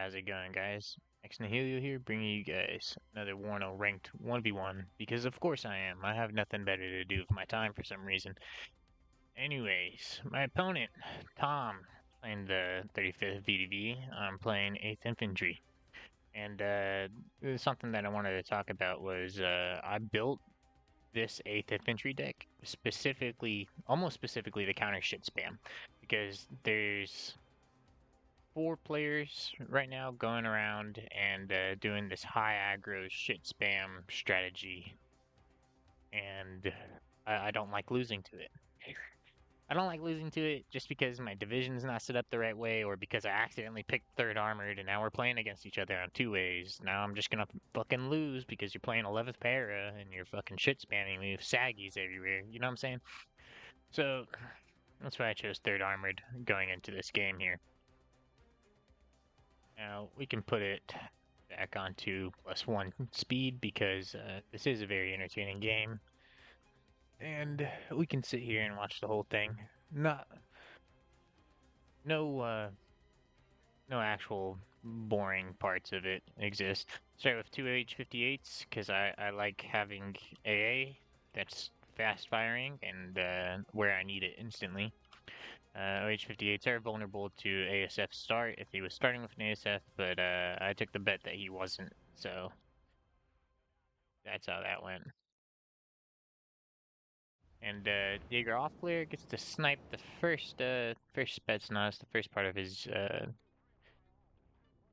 how's it going, guys? X Nihilio here, bringing you guys another Warno ranked 1v1, because of course I am. I have nothing better to do with my time for some reason. Anyways, my opponent, Tom, playing the 35th VDV. I'm playing 8th Infantry. And something that I wanted to talk about was I built this 8th Infantry deck specifically, almost specifically to counter shit spam, because there's 4 players right now going around and doing this high aggro shit spam strategy, and I don't like losing to it. I don't like losing to it just because my division's not set up the right way, or because I accidentally picked 3rd armored and now we're playing against each other on 2 ways. Now I'm just gonna fucking lose because you're playing 11th para and you're fucking shit spamming me with saggies everywhere. You know what I'm saying? So that's why I chose 3rd armored going into this game here. Now we can put it back onto +1 speed because this is a very entertaining game, and we can sit here and watch the whole thing. Not no no actual boring parts of it exist. Start with 2 H58s because I like having AA that's fast firing and where I need it instantly. OH58s are vulnerable to ASF start if he was starting with an ASF, but I took the bet that he wasn't, so that's how that went. And Jaeger off player gets to snipe the first Spetsnaz, the first part of his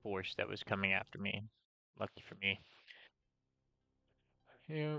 force that was coming after me. Lucky for me.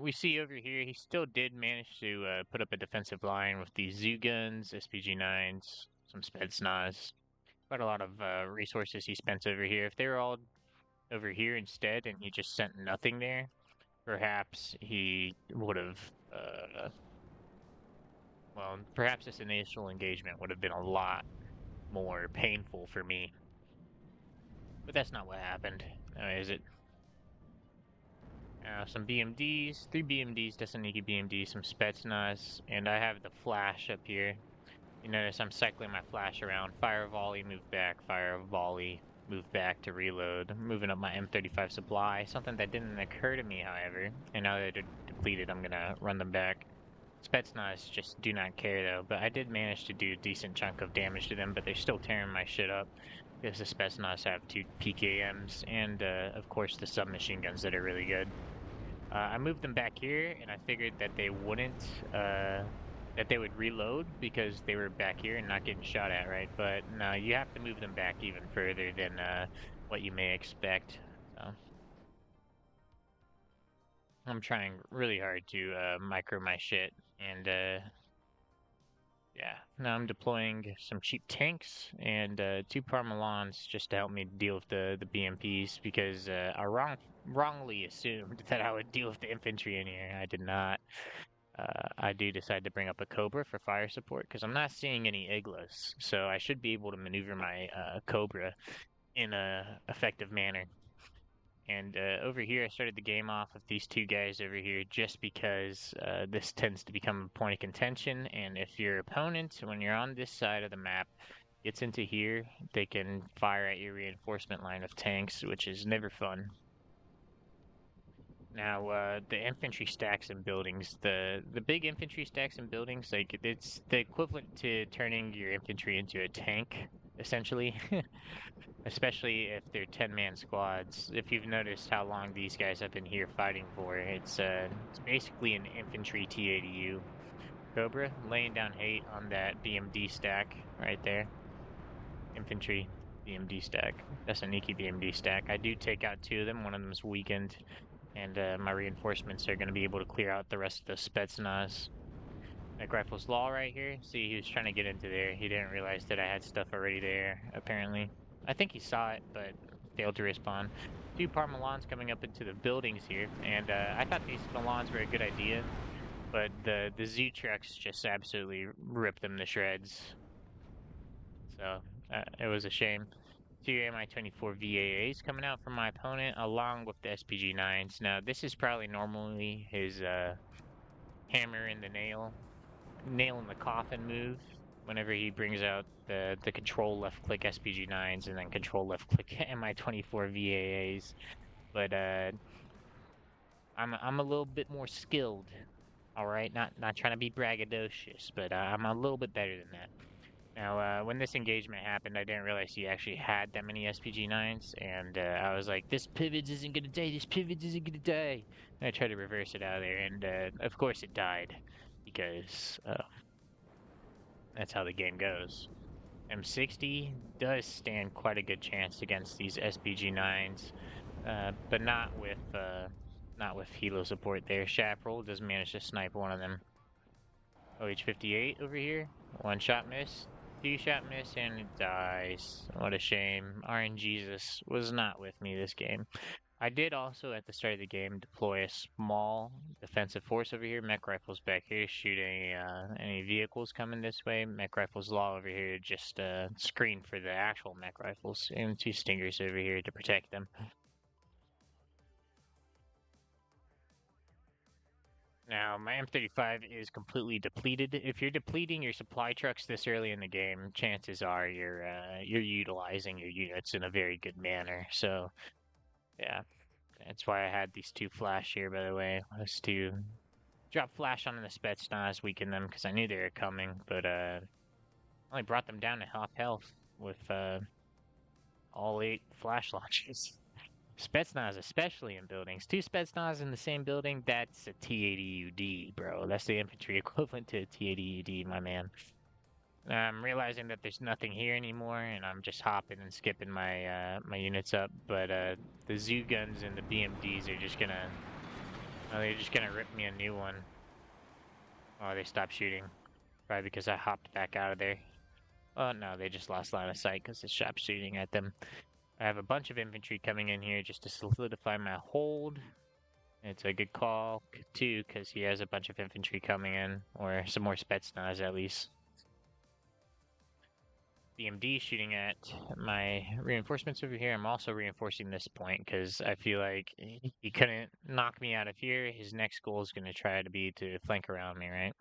We see over here, he still did manage to put up a defensive line with these Zoo guns, SPG-9s, some Spetsnaz. Quite a lot of resources he spent over here. If they were all over here instead and he just sent nothing there, perhaps he would have, well, perhaps this initial engagement would have been a lot more painful for me. But that's not what happened, is it? Some BMDs, 3 BMDs, Desaniki BMDs, some Spetsnaz, and I have the flash up here. You notice I'm cycling my flash around. Fire volley, move back, fire volley, move back to reload. I'm moving up my M35 supply, something that didn't occur to me, however. And now that they're depleted, I'm gonna run them back. Spetsnaz just do not care though, but I did manage to do a decent chunk of damage to them, but they're still tearing my shit up. Because the Spetsnaz have 2 PKMs and, of course, the submachine guns that are really good. I moved them back here, and I figured that they wouldn't, that they would reload because they were back here and not getting shot at, right? But no, you have to move them back even further than what you may expect. So I'm trying really hard to micro my shit, and yeah. Now I'm deploying some cheap tanks and 2 Parmelons just to help me deal with the BMPs because I wrongly assumed that I would deal with the infantry in here. I did not. I do decide to bring up a Cobra for fire support because I'm not seeing any Iglas, so I should be able to maneuver my Cobra in a effective manner. And over here, I started the game off with these 2 guys over here just because this tends to become a point of contention. And if your opponent, when you're on this side of the map, gets into here, they can fire at your reinforcement line of tanks, which is never fun. Now, the infantry stacks and buildings, the big infantry stacks and buildings, like, it's the equivalent to turning your infantry into a tank, essentially. Especially if they're 10-man squads. If you've noticed how long these guys have been here fighting for, it's basically an infantry T-80U. Cobra laying down hate on that BMD stack right there. Infantry BMD stack. That's a Nikki BMD stack. I do take out 2 of them. One of them is weakened. And my reinforcements are going to be able to clear out the rest of the Spetsnaz. Like Rifle's Law right here. See, he was trying to get into there. He didn't realize that I had stuff already there, apparently. I think he saw it, but failed to respawn. 2 Parmelons coming up into the buildings here, and I thought these Melons were a good idea, but the Z trucks just absolutely ripped them to shreds. So it was a shame. 2 Mi-24 VAAs coming out from my opponent, along with the SPG-9s. Now, this is probably normally his hammer in the nail in the coffin move, whenever he brings out the control left click SPG9s and then control left click MI24 VAAs. But I'm a little bit more skilled. All right, not trying to be braggadocious, but I'm a little bit better than that. Now, when this engagement happened, I didn't realize he actually had that many SPG9s, and I was like, this pivot isn't gonna die, this pivot isn't gonna die. And I tried to reverse it out of there, and of course it died, because that's how the game goes. M60 does stand quite a good chance against these SPG9s, but not with helo support there. Chaparral does manage to snipe one of them. OH58 over here. One shot miss, two shot miss, and it dies. What a shame. RNGesus was not with me this game. I did also, at the start of the game, deploy a small defensive force over here. Mech rifles back here, shoot any vehicles coming this way. Mech rifles law over here, just screen for the actual mech rifles. And two stingers over here to protect them. Now, my M35 is completely depleted. If you're depleting your supply trucks this early in the game, chances are you're utilizing your units in a very good manner. So, yeah, that's why I had these two flash here, by the way, was to drop flash on the Spetsnaz, weaken them, because I knew they were coming, but only brought them down to half health with all 8 flash launchers. Spetsnaz, especially in buildings. 2 Spetsnaz in the same building, that's a T-80UD, bro. That's the infantry equivalent to a T-80UD, my man. I'm realizing that there's nothing here anymore, and I'm just hopping and skipping my my units up. But the Zoo guns and the BMDs are just gonna, they're just gonna rip me a new one. Oh, they stopped shooting, probably because I hopped back out of there. Oh no, they just lost line of sight because it stopped shooting at them. I have a bunch of infantry coming in here just to solidify my hold. It's a good call, too, because he has a bunch of infantry coming in, or some more Spetsnaz at least. BMD shooting at my reinforcements over here. I'm also reinforcing this point because I feel like he couldn't knock me out of here. His next goal is going to try to be to flank around me, right?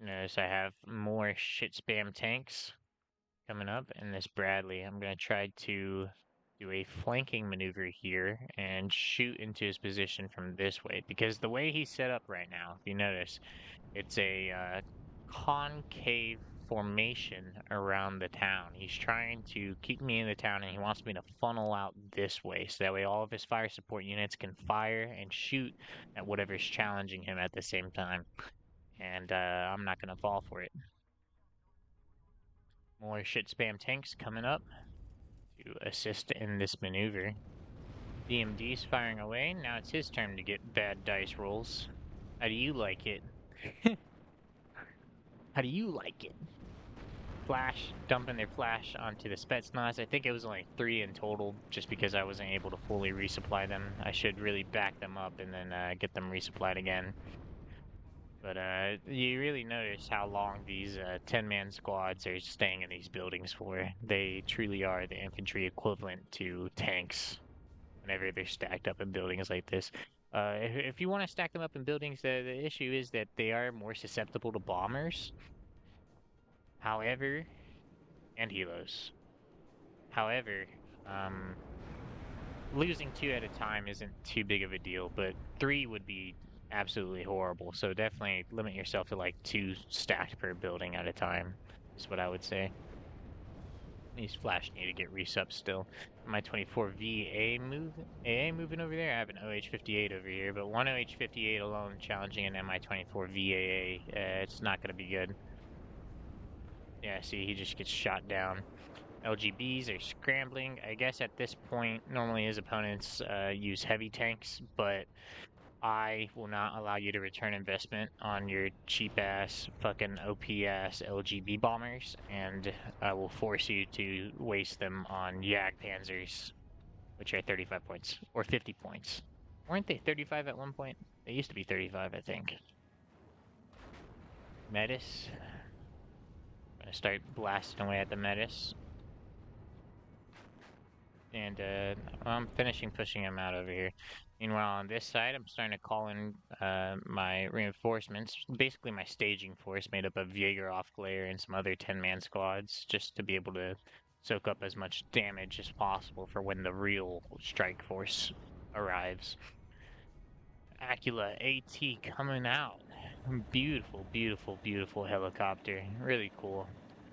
Notice I have more shit spam tanks coming up, and this Bradley. I'm going to try to do a flanking maneuver here and shoot into his position from this way, because the way he's set up right now, if you notice, it's a concave formation around the town. He's trying to keep me in the town, and he wants me to funnel out this way, so that way all of his fire support units can fire and shoot at whatever's challenging him at the same time. And I'm not going to fall for it. More shit spam tanks coming up to assist in this maneuver. BMD's firing away. Now it's his turn to get bad dice rolls. How do you like it? How do you like it? Flash, dumping their flash onto the Spetsnaz. I think it was only 3 in total, just because I wasn't able to fully resupply them. I should really back them up and then get them resupplied again. But you really notice how long these 10-man squads are staying in these buildings for. They truly are the infantry equivalent to tanks whenever they're stacked up in buildings like this. If you want to stack them up in buildings, the issue is that they are more susceptible to bombers. However, and helos. However, losing 2 at a time isn't too big of a deal, but 3 would be absolutely horrible. So definitely limit yourself to like 2 stacked per building at a time, is what I would say. These flash need to get resupped still. My 24V AA moving over there. I have an OH58 over here, but one OH58 alone challenging an MI24 VAA, it's not going to be good. Yeah, see, he just gets shot down. LGBs are scrambling. I guess at this point, normally his opponents use heavy tanks, but I will not allow you to return investment on your cheap-ass, fucking OP-ass LGB bombers, and I will force you to waste them on Jag Panzers, which are 35 points, or 50 points. Weren't they 35 at one point? They used to be 35, I think. Metis. I'm gonna start blasting away at the Metis. And I'm finishing pushing him out over here. Meanwhile, on this side, I'm starting to call in my reinforcements, basically my staging force made up of Jaeger off glare and some other 10-man squads, just to be able to soak up as much damage as possible for when the real strike force arrives. Acula AT coming out. Beautiful, beautiful, beautiful helicopter. Really cool.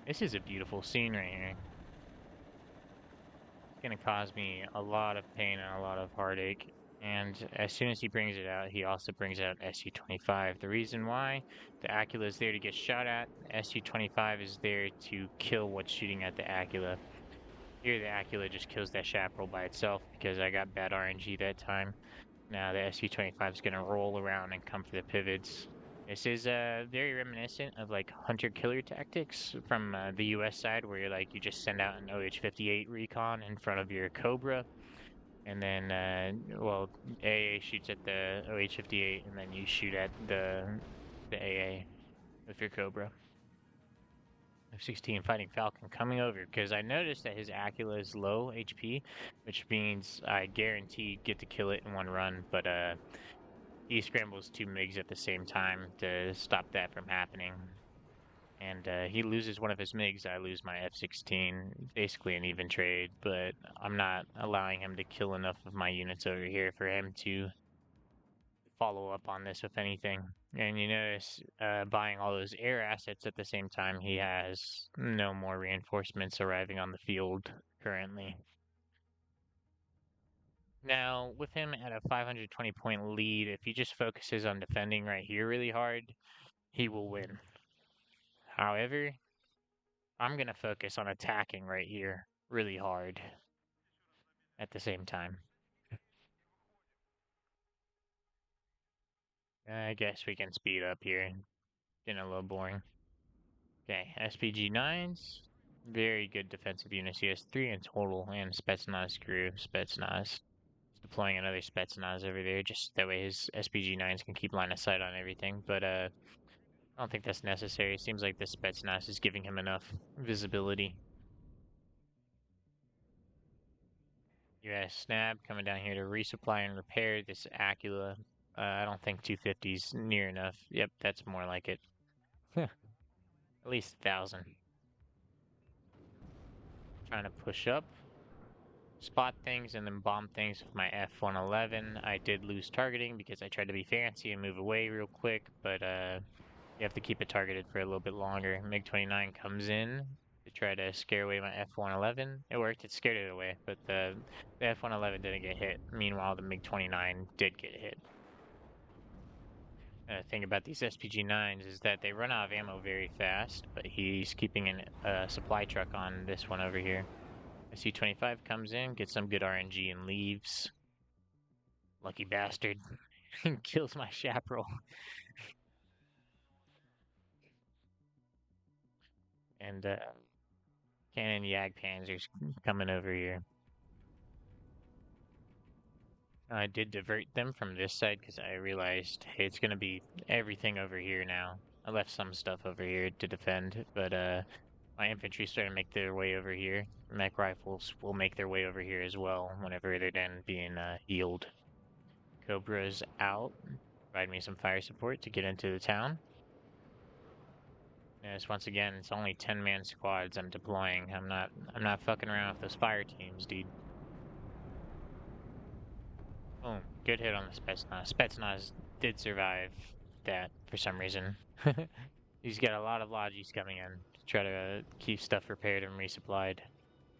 This is a beautiful scene right here. It's gonna cause me a lot of pain and a lot of heartache. And as soon as he brings it out, he also brings out SU-25. The reason why, the Acula is there to get shot at. SU-25 is there to kill what's shooting at the Acula. Here, the Acula just kills that chaparral by itself because I got bad RNG that time. Now the SU-25 is gonna roll around and come for the pivots. This is very reminiscent of like hunter-killer tactics from the US side, where you're like you just send out an OH-58 recon in front of your Cobra, and then well, AA shoots at the OH-58, and then you shoot at the AA with your Cobra. F-16 Fighting Falcon coming over because I noticed that his Acula is low HP, which means I guarantee get to kill it in one run, but he scrambles two MiGs at the same time to stop that from happening. And he loses one of his MiGs, I lose my F-16. Basically an even trade, but I'm not allowing him to kill enough of my units over here for him to follow up on this with anything. And you notice, buying all those air assets at the same time, he has no more reinforcements arriving on the field currently. Now, with him at a 520 point lead, if he just focuses on defending right here really hard, he will win. However, I'm going to focus on attacking right here really hard at the same time. I guess we can speed up here. Getting a little boring. Okay, SPG-9s. Very good defensive units. He has 3 in total, and Spetsnaz crew. Spetsnaz. He's deploying another Spetsnaz over there, just that way his SPG-9s can keep line of sight on everything. But I don't think that's necessary. It seems like the Spetsnaz is giving him enough visibility. US Snap coming down here to resupply and repair this Acula. I don't think 250's near enough. Yep, that's more like it. At least 1,000. Trying to push up, spot things, and then bomb things with my F-111. I did lose targeting because I tried to be fancy and move away real quick, but you have to keep it targeted for a little bit longer. MiG-29 comes in to try to scare away my F-111. It worked, it scared it away, but the F-111 didn't get hit. Meanwhile, the MiG-29 did get hit. The thing about these SPG-9s is that they run out of ammo very fast, but he's keeping a supply truck on this one over here. SC-25 comes in, gets some good RNG and leaves. Lucky bastard. Kills my chaparral. And Cannon Jagdpanzer's coming over here. I did divert them from this side because I realized, hey, it's going to be everything over here now. I left some stuff over here to defend, but my infantry starting to make their way over here. Mech rifles will make their way over here as well whenever they're done being healed. Cobra's out. Provide me some fire support to get into the town. Yes, once again, it's only 10-man squads I'm deploying. I'm not fucking around with those fire teams, dude. Boom. Good hit on the Spetsnaz. Spetsnaz did survive that for some reason. He's got a lot of lodges coming in to try to keep stuff repaired and resupplied.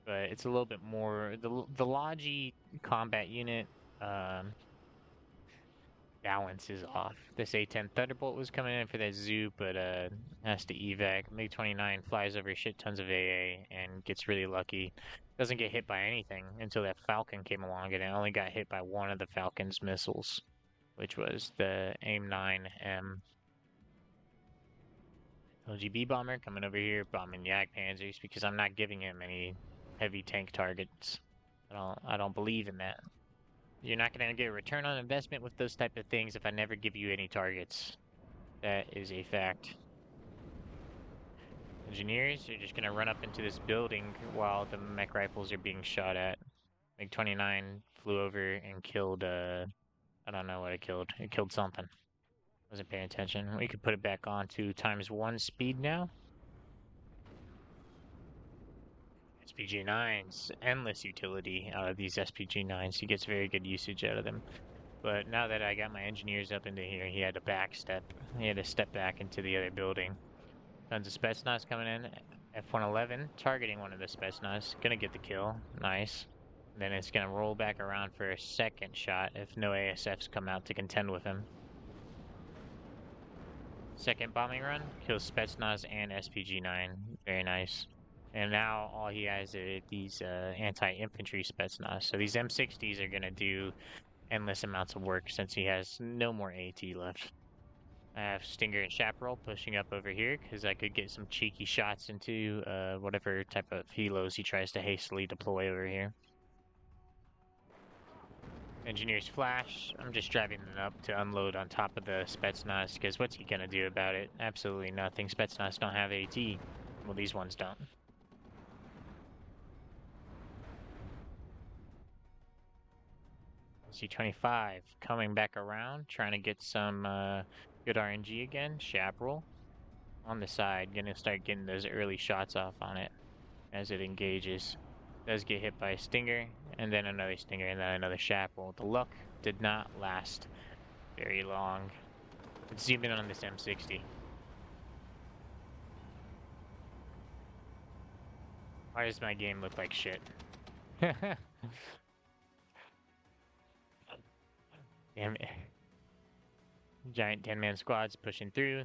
But it's a little bit more... The Logi combat unit balance is off. This A-10 Thunderbolt was coming in for that zoo, but has to evac. MiG-29 flies over shit tons of AA and gets really lucky. Doesn't get hit by anything until that Falcon came along, and it only got hit by one of the Falcon's missiles, which was the AIM-9M. LGB bomber coming over here, bombing Jagdpanzers because I'm not giving him any heavy tank targets. I don't believe in that. You're not going to get a return on investment with those type of things if I never give you any targets. That is a fact. Engineers are just going to run up into this building while the mech rifles are being shot at. MiG-29 flew over and killed, I don't know what it killed. It killed something. Wasn't paying attention. We could put it back on to ×1 speed now. SPG-9s, endless utility out of these SPG-9s. He gets very good usage out of them. But now that I got my engineers up into here, he had to backstep. He had to step back into the other building. Tons of Spetsnaz coming in. F-111 targeting one of the Spetsnaz. Gonna get the kill. Nice. Then it's gonna roll back around for a second shot if no ASFs come out to contend with him. Second bombing run. Kills Spetsnaz and SPG-9. Very nice. And now all he has are these anti-infantry Spetsnaz. So these M60s are gonna do endless amounts of work since he has no more AT left. I have Stinger and Chaparral pushing up over here because I could get some cheeky shots into whatever type of helos he tries to hastily deploy over here. Engineers flash. I'm just driving them up to unload on top of the Spetsnaz because what's he gonna do about it? Absolutely nothing. Spetsnaz don't have AT. Well, these ones don't. C-25 coming back around, trying to get some good RNG again. Chaparral on the side, gonna start getting those early shots off on it as it engages. Does get hit by a Stinger, and then another Stinger, and then another Chaparral. The luck did not last very long. Let's zoom in on this M60. Why does my game look like shit? Damn it. Giant 10-man squads pushing through.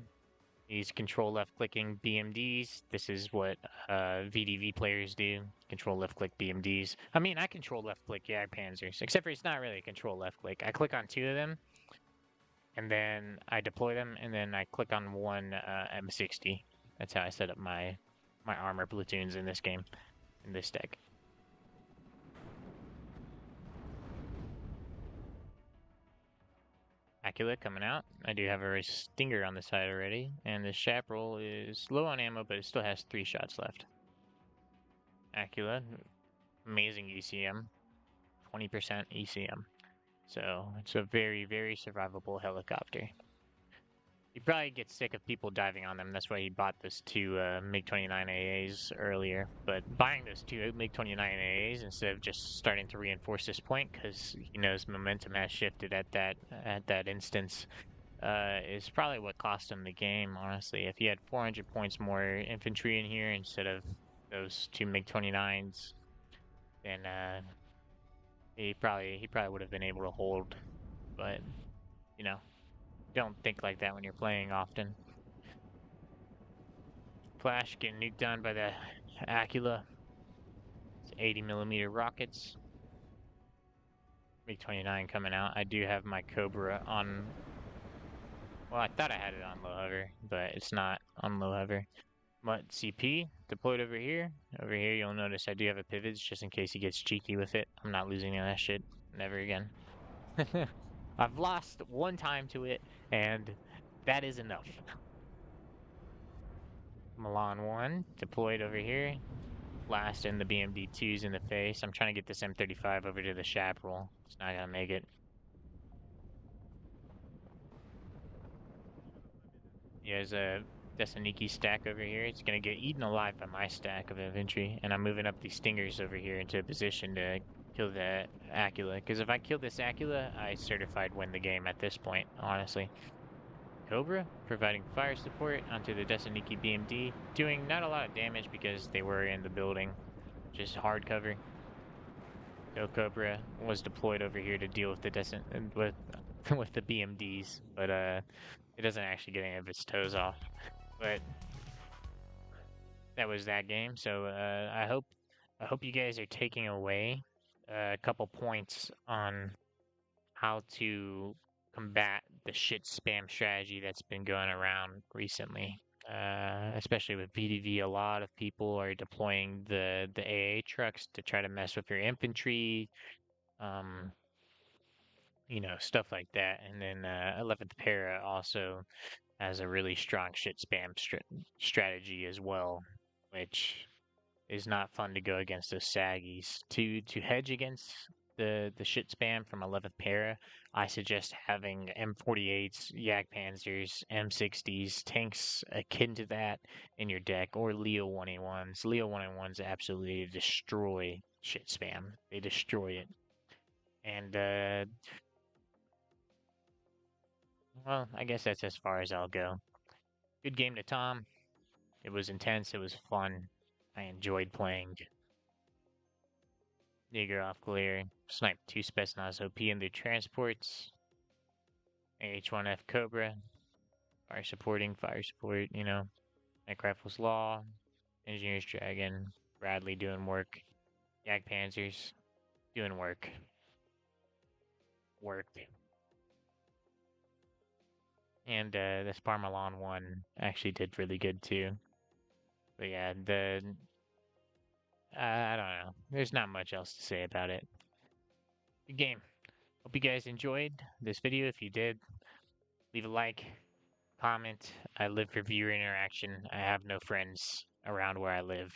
These control left clicking BMDs. This is what VDV players do. Control left click BMDs. I mean, I control left click Panzers, except for it's not really a control left click. I click on two of them, and then I deploy them, and then I click on one M60. That's how I set up my armor platoons in this game, in this deck. Accurate coming out. I do have a Stinger on the side already, and the Chaparral is low on ammo, but it still has 3 shots left. Accurate, amazing ECM, 20% ECM. So it's a very, very survivable helicopter. He probably gets sick of people diving on them. That's why he bought those 2 MiG-29 AAs earlier. But buying those 2 MiG-29 AAs instead of just starting to reinforce this point, because he knows momentum has shifted at that instance, is probably what cost him the game. Honestly, if he had 400 points more infantry in here instead of those 2 MiG-29s, then he probably would have been able to hold. But you know, don't think like that when you're playing often. Flash getting nuked down by the Acula. It's 80mm rockets. MiG-29 coming out. I do have my Cobra on. Well, I thought I had it on low hover, but it's not on low hover. Mutt CP deployed over here. Over here, you'll notice I do have a pivots just in case he gets cheeky with it. I'm not losing any of that shit. Never again. I've lost one time to it, and that is enough. Milan 1 deployed over here. Blasting the BMD-2s in the face. I'm trying to get this M35 over to the Chaparral. It's not gonna make it. He has a Desaniki stack over here. It's gonna get eaten alive by my stack of infantry, and I'm moving up these Stingers over here into a position to kill the Acula. Because if I kill this Acula, I certified win the game at this point, honestly. Cobra providing fire support onto the Desaniki BMD, doing not a lot of damage because they were in the building, just hard cover. So Cobra was deployed over here to deal with the with the BMDs, but it doesn't actually get any of its toes off. But that was that game. So I hope you guys are taking away a couple points on how to combat the shit spam strategy that's been going around recently. Especially with VDV, a lot of people are deploying the AA trucks to try to mess with your infantry, um, stuff like that. And then 11th Para also has a really strong shit spam strategy as well, which is not fun to go against those saggies. To hedge against the shit spam from 11th para, I suggest having M48s, Yak Panzers, M60s, tanks akin to that in your deck, or Leo 1A1s. Leo 1A1s absolutely destroy shit spam. They destroy it. And well, I guess that's as far as I'll go. Good game to Tom. It was intense. It was fun. I enjoyed playing. Jaeger off clear. Snipe 2 Spetsnaz OP in the transports. AH-1F Cobra. Fire support, you know. Night Rifle's Law. Engineer's Dragon. Bradley doing work. Yak Panzers doing work. Work. And the Sparmalon one actually did really good too. But yeah, I don't know. There's not much else to say about it. Good game. Hope you guys enjoyed this video. If you did, leave a like, comment. I live for viewer interaction. I have no friends around where I live.